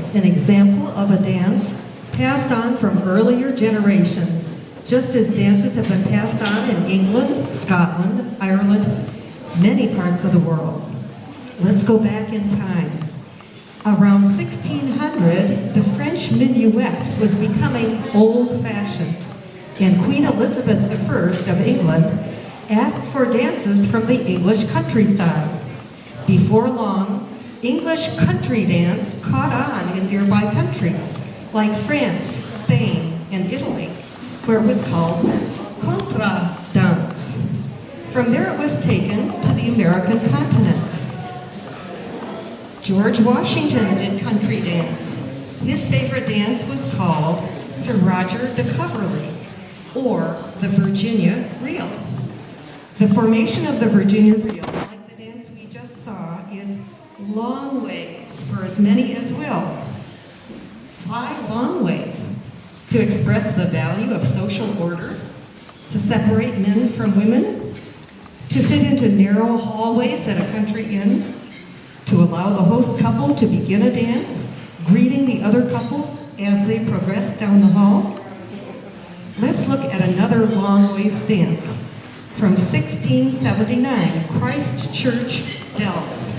dance, an example of a dance passed on from earlier generations, just as dances have been passed on in England, Scotland, Ireland, many parts of the world. Let's go back in time. Around 1600, the French minuet was becoming old-fashioned, and Queen Elizabeth I of England asked for dances from the English countryside. Before long, English country dance caught on in nearby countries like France, Spain, and Italy, where it was called contra dance. From there it was taken to the American continent. George Washington did country dance. His favorite dance was called Sir Roger de Coverley, or the Virginia Reel. The formation of the Virginia Reel, like the dance we just saw, is long ways for as many as will. Why long ways? To express the value of social order, to separate men from women, to fit into narrow hallways at a country inn, to allow the host couple to begin a dance, greeting the other couples as they progress down the hall. Let's look at another long ways dance from 1679, Christ Church, Dells.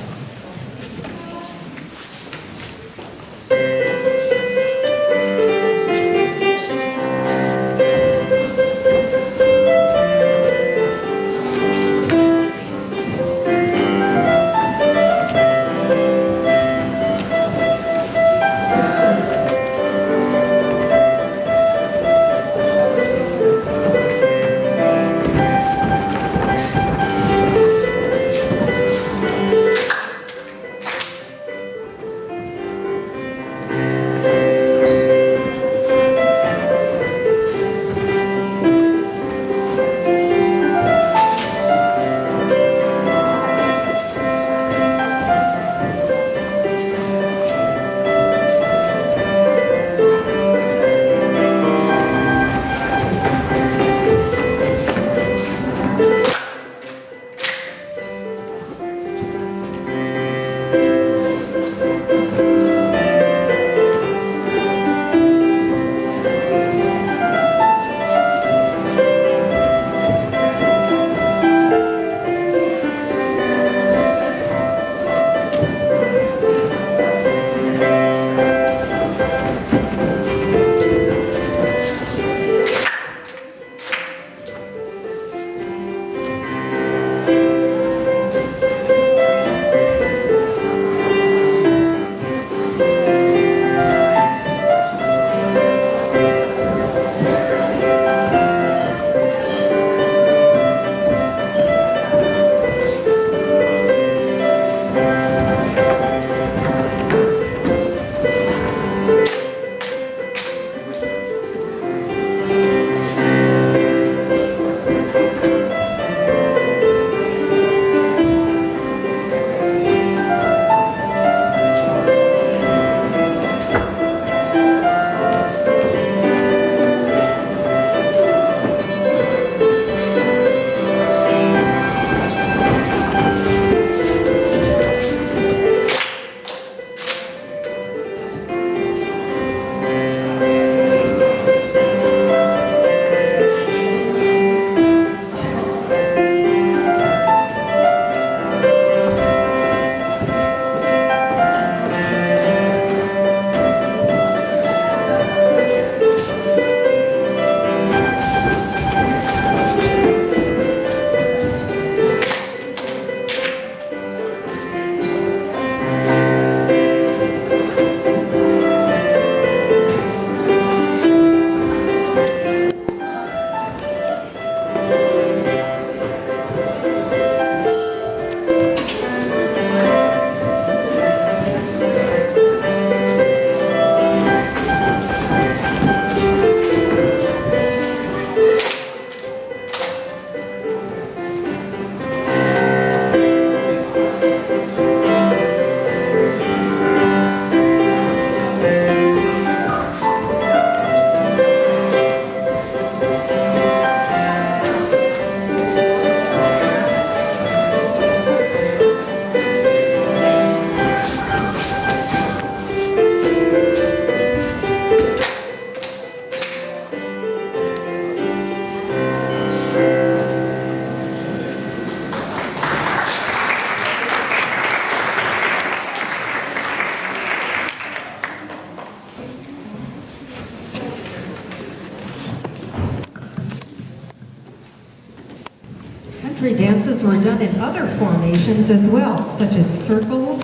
country dances were done in other formations as well, such as circles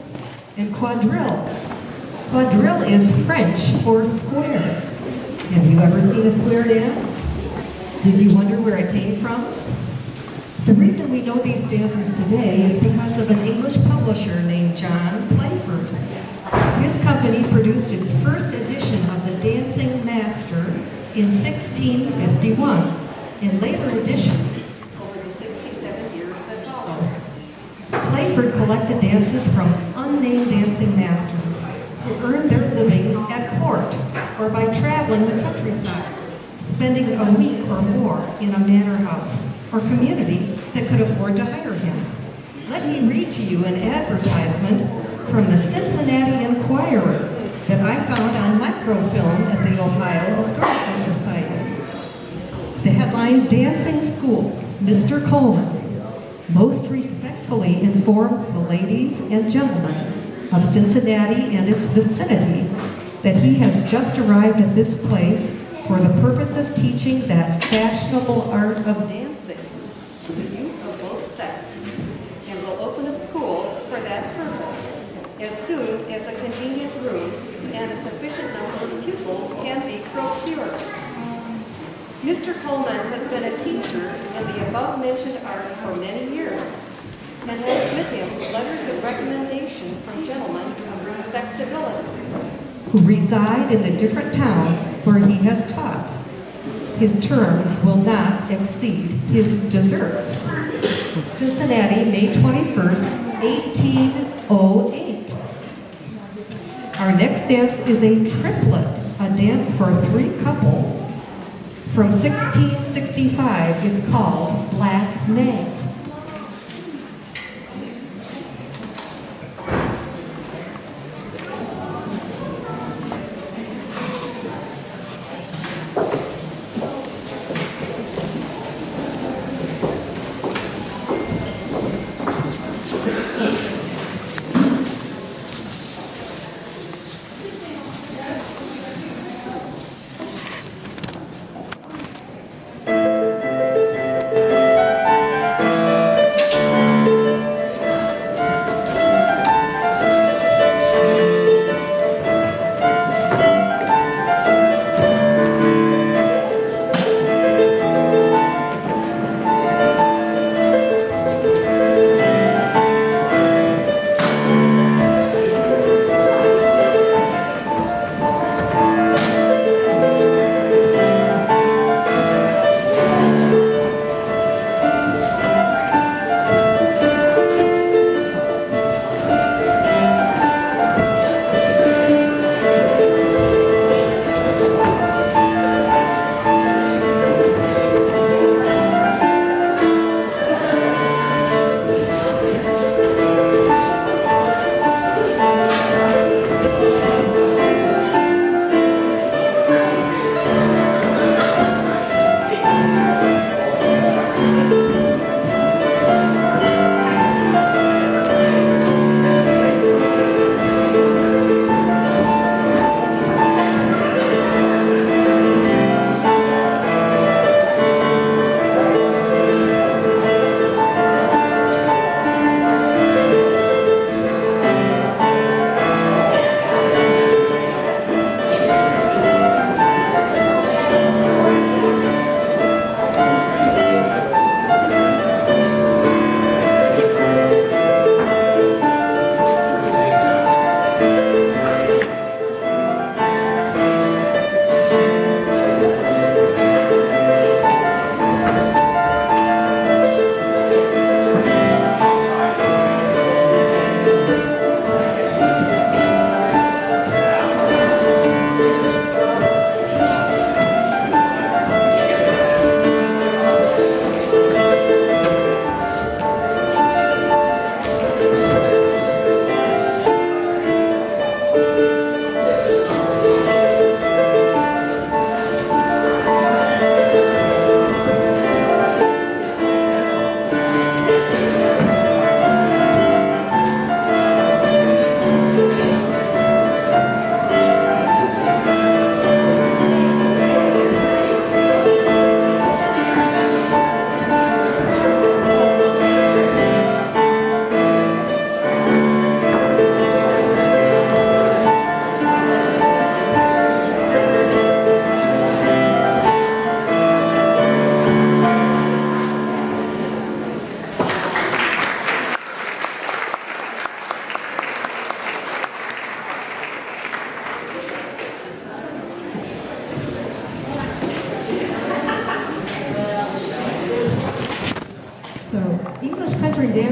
and quadrilles. Quadrille is French for square. Have you ever seen a square dance? Did you wonder where it came from? The reason we know these dances today is because of an English publisher named John Playford. His company produced his first edition of the Dancing Master in 1651. In later editions, over the 67 years that followed, Playford collected dances from unnamed dancing masters who earned their living at court or by traveling the countryside, spending a week or more in a manor house or community that could afford to hire him. Let me read to you an advertisement from the Cincinnati Enquirer that I found on microfilm at the Ohio Historical Society. The headline, Dancing School, Mr. Coleman most respectfully informs the ladies and gentlemen of Cincinnati and its vicinity that he has just arrived at this place for the purpose of teaching that fashionable art of dancing to the youth of both sexes, and will open a school for that purpose as soon as a convenient room and a sufficient number of pupils can be procured. Mr. Coleman has been a teacher in the above-mentioned art for many years and has with him letters of recommendation from gentlemen of respectability who reside in the different towns where he has taught. His terms will not exceed his deserts. Cincinnati, May 21st, 1808. Our next dance is a triplet, a dance for 3 couples. From 1665, it's called Black May.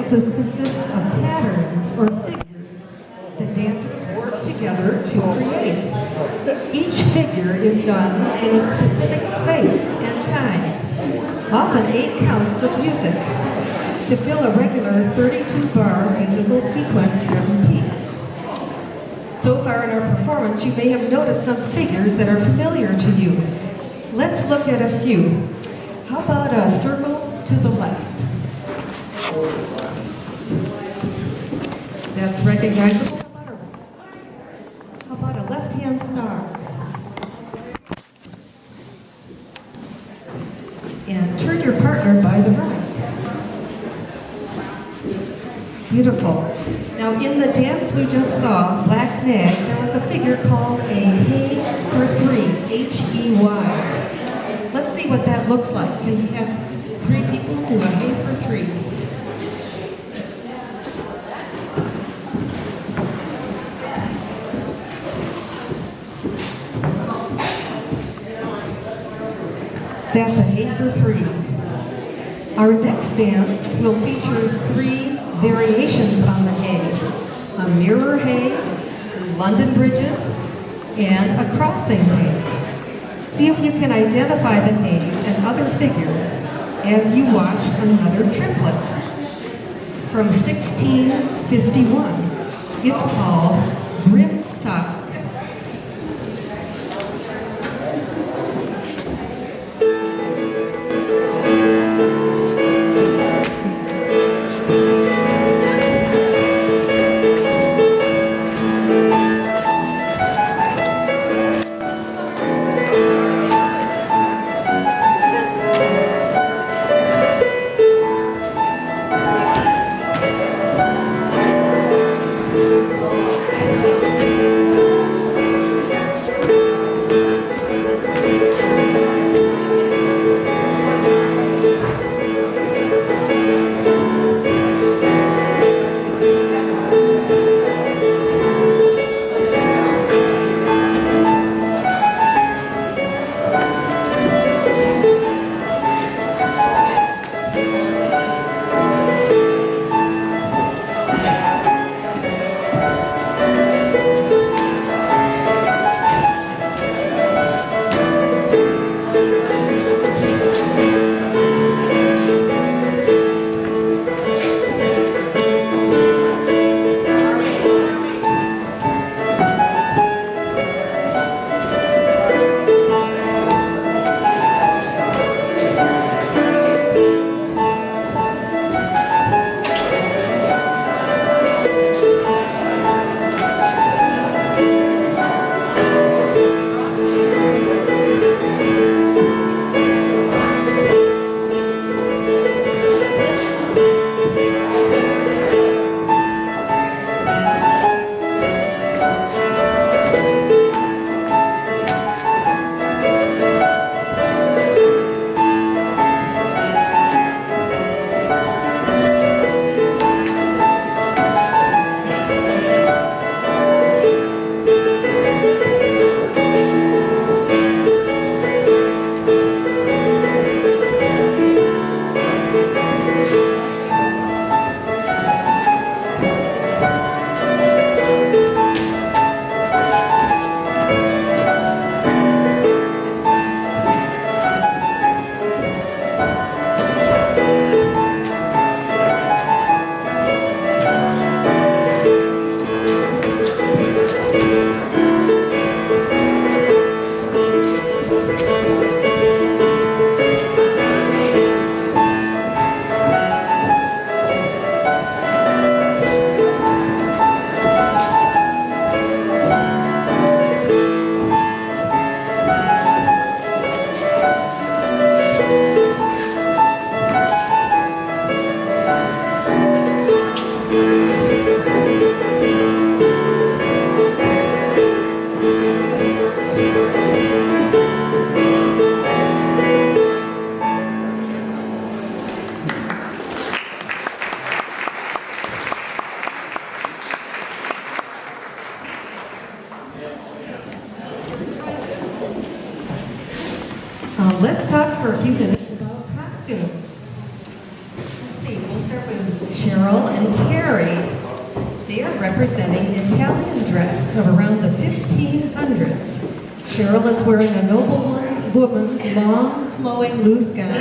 dances consists of patterns or figures that dancers work together to create. Each figure is done in a specific space and time, often 8 counts of music, to fill a regular 32-bar musical sequence that repeats. So far in our performance, you may have noticed some figures that are familiar to you. Let's look at a few. How about a circle to the left? That's recognizable. How about a left-hand star? And turn your partner by the right. Beautiful. Now in the dance we just saw, Black Nag, there was a figure called a Hey for 3, H-E-Y. Let's see what that looks like. Can we have 3 people do a Hey for 3? That's a Hey for 3. Our next dance will feature 3 variations on the hay: a mirror hay, London bridges, and a crossing hay. See if you can identify the hays and other figures as you watch another triplet. From 1651, it's called Brimstock. Let's talk for a few minutes about costumes. Let's see, we'll start with Cheryl. Cheryl is wearing a woman's long, flowing, loose gown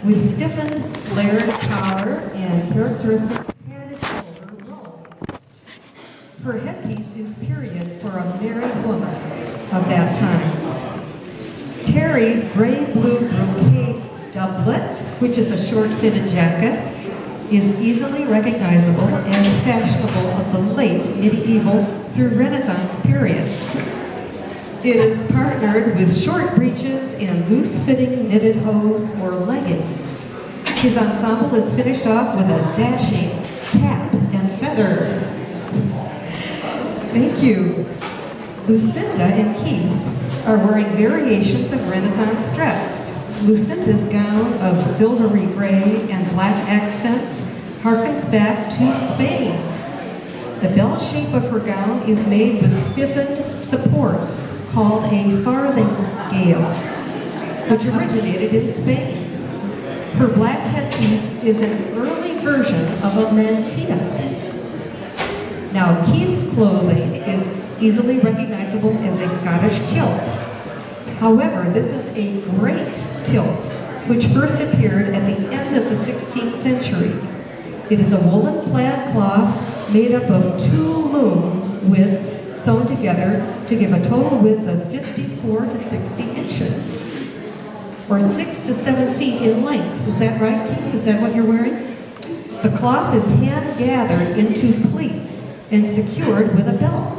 with stiffened, flared collar and characteristic padded shoulder roll. Her headpiece is period for a married woman of that time. Terry's gray-blue brocade doublet, which is a short-fitted jacket, is easily recognizable and fashionable of the late medieval through Renaissance period. It is partnered with short breeches and loose-fitting knitted hose or leggings. His ensemble is finished off with a dashing cap and feather. Thank you. Lucinda and Keith are wearing variations of Renaissance dress. Lucinda's gown of silvery gray and black accents harkens back to Spain. The bell shape of her gown is made with stiffened supports called a farthingale, which originated in Spain. Her black headpiece is an early version of a mantilla. Now, Keith's clothing is easily recognizable as a Scottish kilt. However, this is a great kilt, which first appeared at the end of the 16th century. It is a woolen plaid cloth made up of 2 loom widths sewn together to give a total width of 54 to 60 inches, or 6 to 7 feet in length. Is that right, Keith? Is that what you're wearing? The cloth is hand-gathered into pleats and secured with a belt.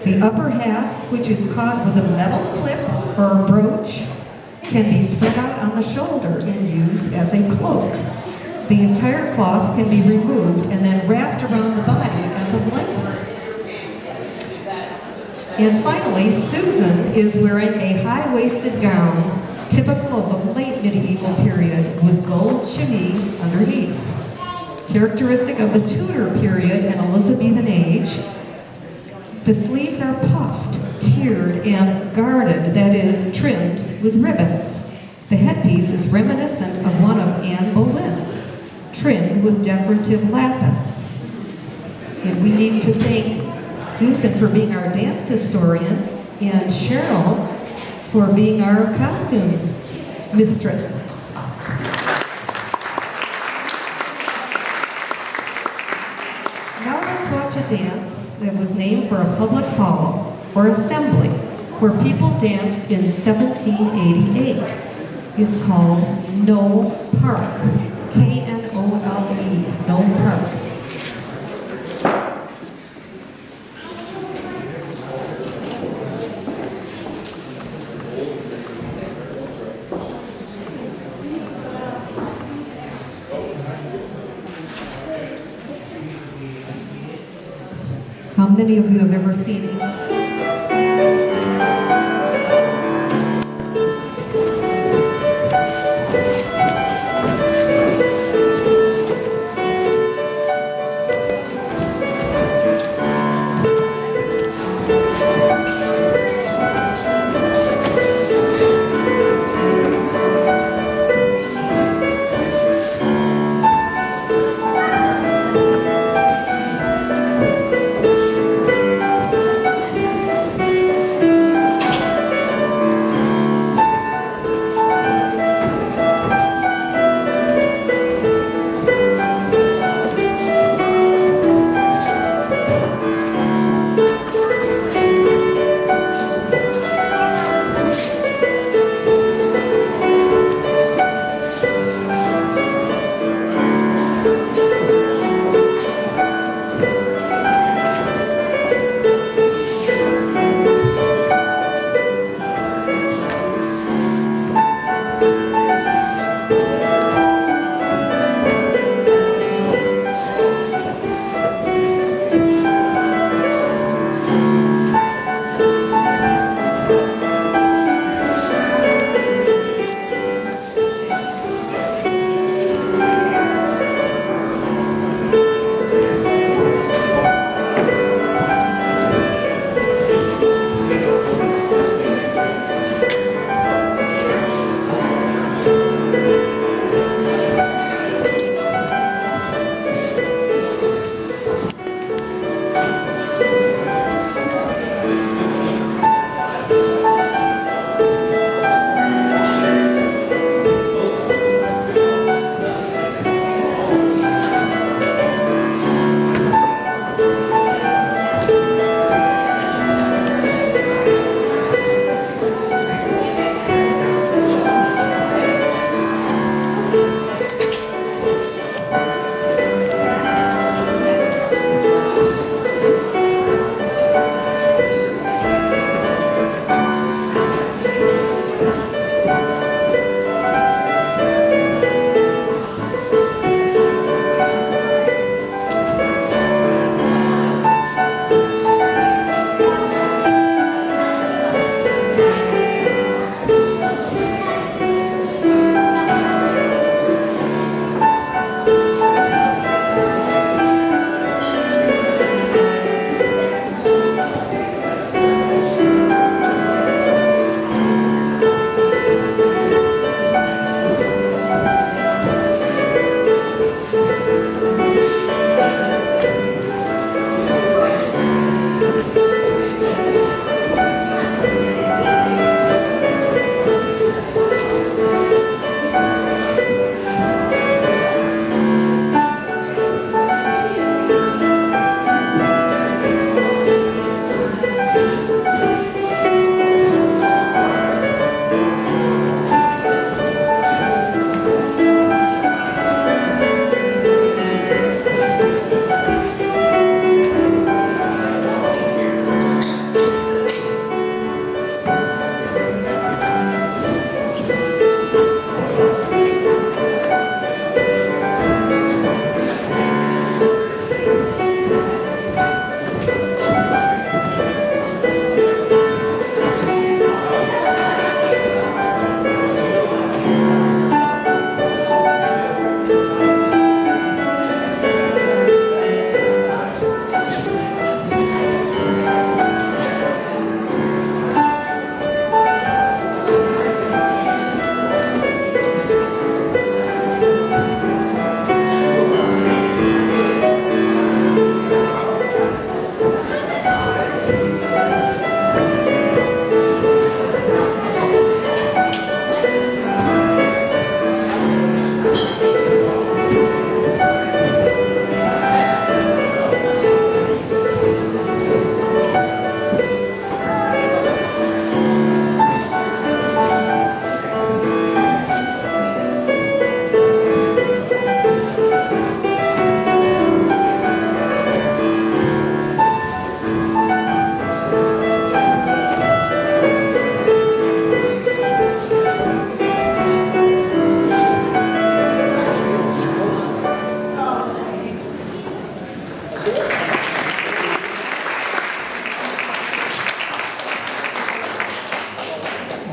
The upper half, which is caught with a metal clip or a brooch, can be spread out on the shoulder and used as a cloak. The entire cloth can be removed and then wrapped around the body as a blanket. And finally, Susan is wearing a high-waisted gown typical of the late medieval period with gold chemise underneath. Characteristic of the Tudor period and Elizabethan age, the sleeves are puffed, tiered, and guarded, that is, trimmed with ribbons. The headpiece is reminiscent of one of Anne Boleyn's, trimmed with decorative lappets. And we need to thank Susan for being our dance historian and Cheryl for being our costume mistress. Now let's watch a dance that was named for a public hall or assembly where people danced in 1788. It's called No Park, K-N-O-L-E, No Park. How many of you have ever seen it?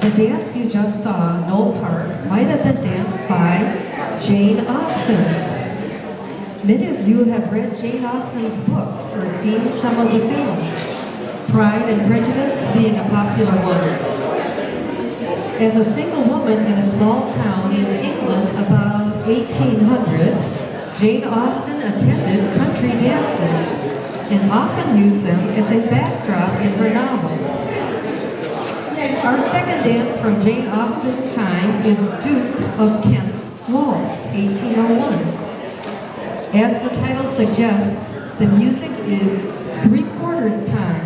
The dance you just saw, Knoll Park, might have been danced by Jane Austen. Many of you have read Jane Austen's books or seen some of the films, Pride and Prejudice being a popular one. As a single woman in a small town in England about 1800, Jane Austen attended country dances and often used them as a backdrop in her novels. Our second dance from Jane Austen's time is Duke of Kent's Waltz, 1801. As the title suggests, the music is 3/4 time,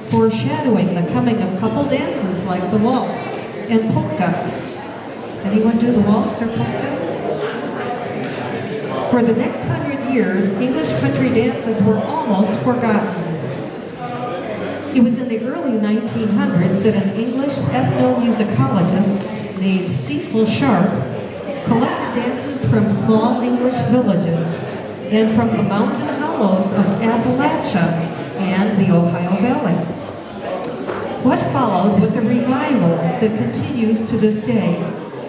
foreshadowing the coming of couple dances like the waltz and polka. Anyone do the waltz or polka? For the next 100 years, English country dances were almost forgotten. It was in the early 1900s that an English ethnomusicologist named Cecil Sharp collected dances from small English villages and from the mountain hollows of Appalachia and the Ohio Valley. What followed was a revival that continues to this day,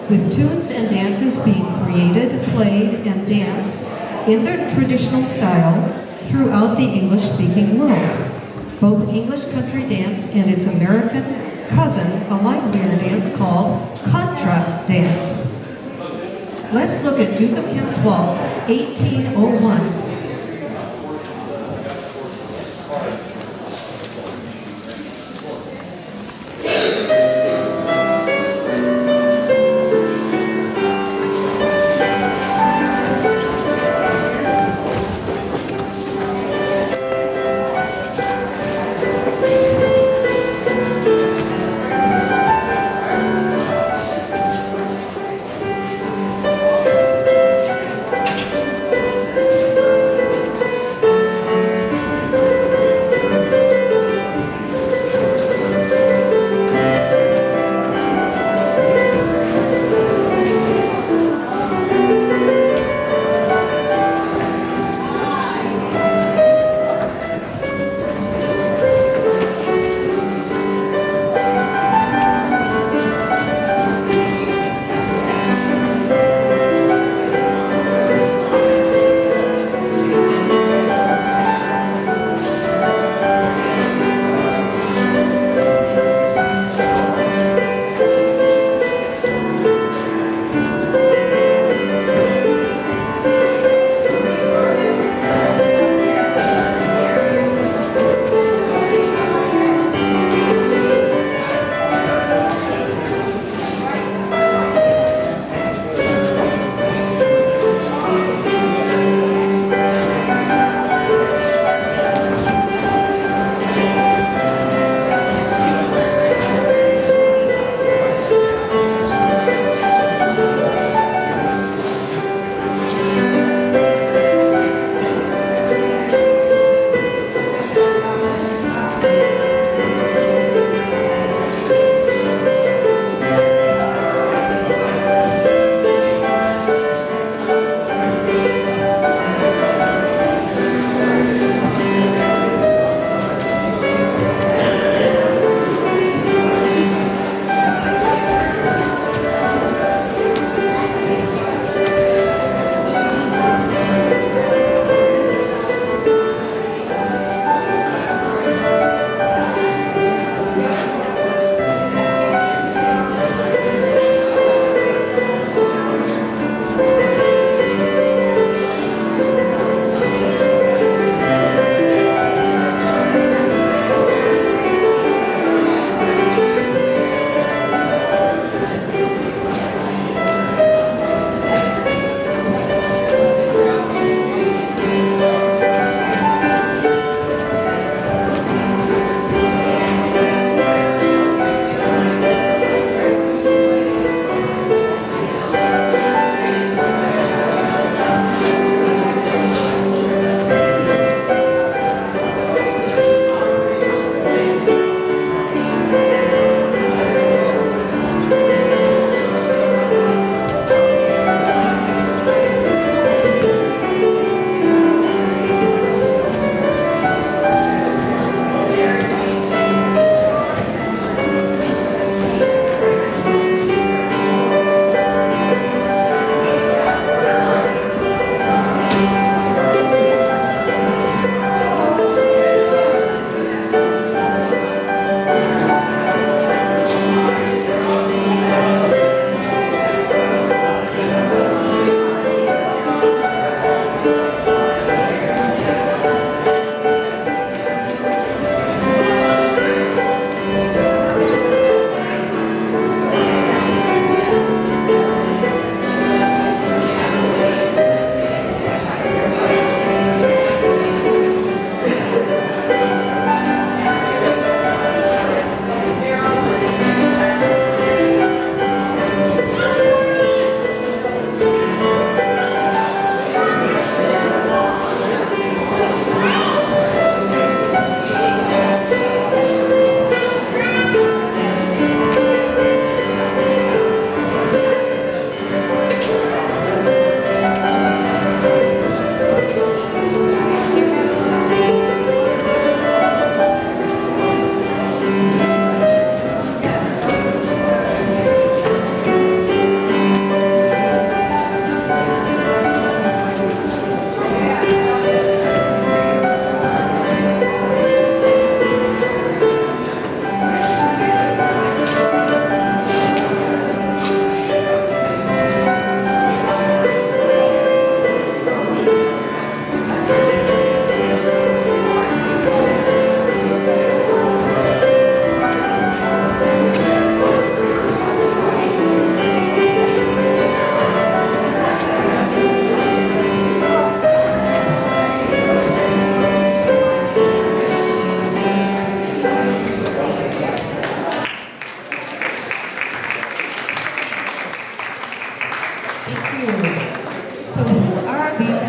with tunes and dances being created, played, and danced in their traditional style throughout the English-speaking world. Both English country dance and its American cousin, a livelier dance called contra dance. Let's look at Duke of Kent's Waltz, 1801.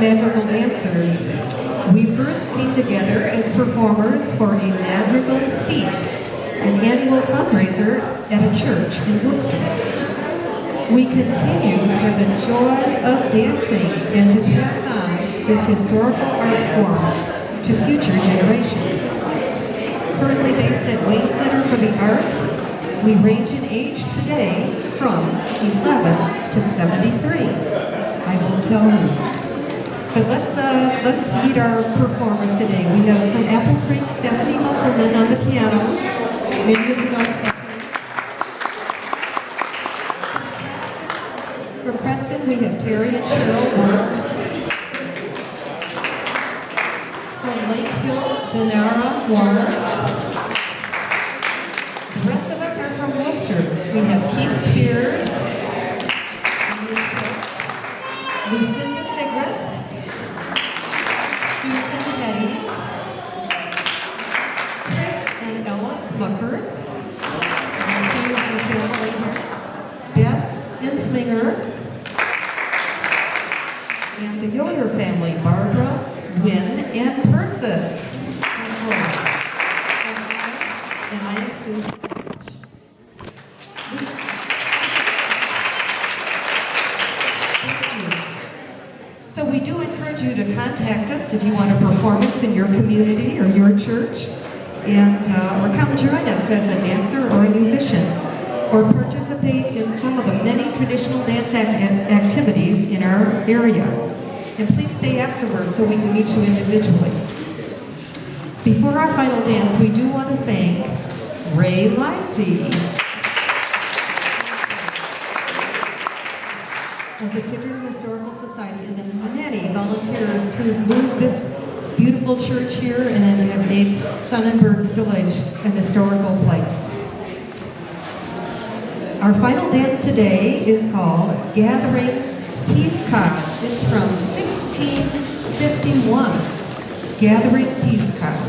Madrigal Dancers. We first came together as performers for a Madrigal Feast, an annual fundraiser at a church in Wooster. We continue for the joy of dancing and to pass on this historical art form to future generations. Currently based at Wayne Center for the Arts, we range in age today from 11 to 73. I will tell you. But let's meet our performers today. We have from Apple Creek, Stephanie Musselman on the piano. Maybe you know Stephanie. From Preston, we have Terry and Cheryl Works. From Lakeville, Denara Wallace. The rest of us are from Wooster. We have Keith Spears, Lucinda Sigrist, Susan Petty, Chris and Ella Smucker, Beth Insminger, and the Yoder family, Barbara, Wynn, and Persis. And I am Susan. So we do encourage you to contact us if you want a performance in your community or your church, and or come join us as a dancer or a musician, or participate in some of the many traditional dance activities in our area. And please stay afterwards so we can meet you individually. Before our final dance, we do want to thank Ray Lisey of the Kidron Historical Society and the many volunteers who moved this beautiful church here and have made Sonnenberg Village an historical place. Our final dance today is called Gathering Peace Cards. It's from 1651. Gathering Peace Cards.